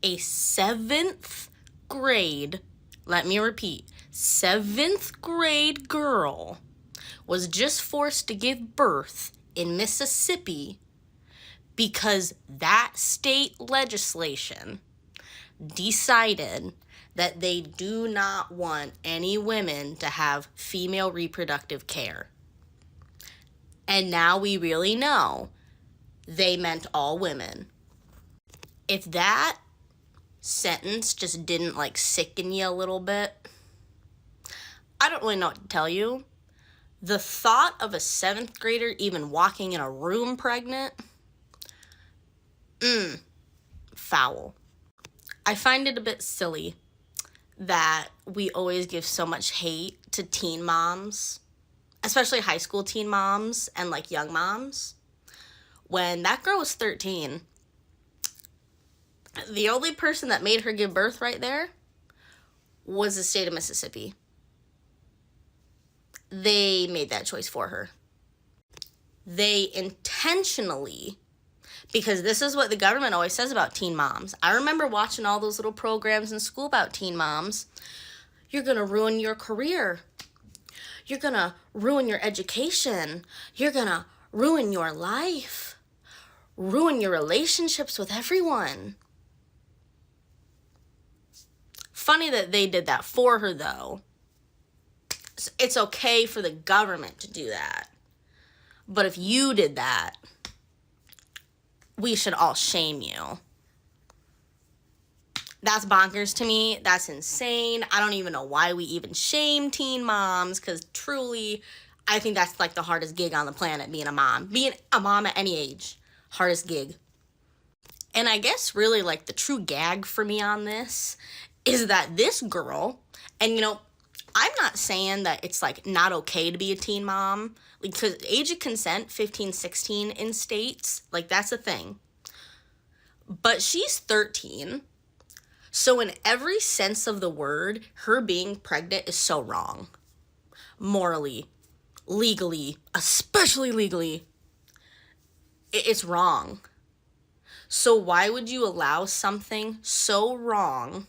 a 7th grade, let me repeat, 7th grade girl was just forced to give birth in Mississippi because that state legislation decided that they do not want any women to have female reproductive care. And now we really know they meant all women. If that sentence just didn't sicken you a little bit, I don't really know what to tell you. The thought of a 7th grader even walking in a room pregnant, foul. I find it a bit silly that we always give so much hate to teen moms, especially high school teen moms and young moms. When that girl was 13, the only person that made her give birth right there was the state of Mississippi. They made that choice for her. They intentionally, because this is what the government always says about teen moms. I remember watching all those little programs in school about teen moms. You're going to ruin your career. You're going to ruin your education. You're going to ruin your life. Ruin your relationships with everyone. Funny that they did that for her, though. It's okay for the government to do that. But if you did that, we should all shame you. That's bonkers to me. That's insane. I don't even know why we even shame teen moms, because truly, I think that's the hardest gig on the planet, being a mom. Being a mom at any age, hardest gig. And I guess really the true gag for me on this is that this girl, and I'm not saying that it's not okay to be a teen mom, because age of consent, 15, 16 in states, that's a thing. But she's 13, so in every sense of the word, her being pregnant is so wrong. Morally, legally, especially legally, it's wrong. So why would you allow something so wrong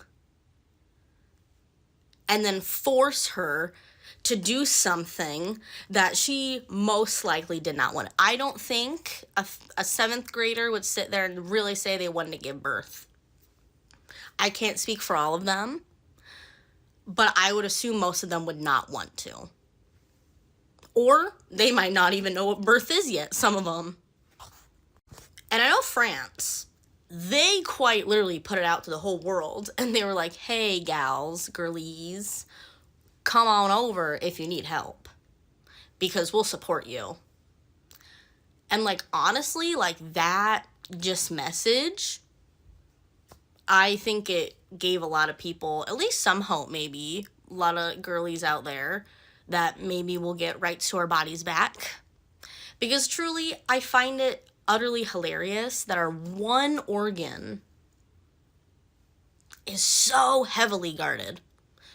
and then force her to do something that she most likely did not want? I don't think a 7th grader would sit there and really say they wanted to give birth. I can't speak for all of them, but I would assume most of them would not want to. Or they might not even know what birth is yet, some of them. And I know France, they quite literally put it out to the whole world, and they were like, hey, gals, girlies, come on over if you need help, because we'll support you. And honestly, that just message, I think it gave a lot of people at least some hope, maybe a lot of girlies out there, that maybe we'll get rights to our bodies back. Because truly, I find it utterly hilarious that our one organ is so heavily guarded,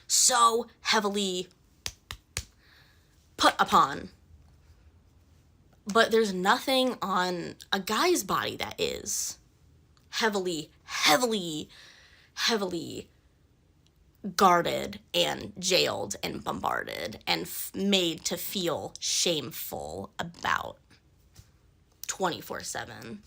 so heavily put upon. But there's nothing on a guy's body that is heavily guarded and jailed and bombarded and made to feel shameful about 24/7.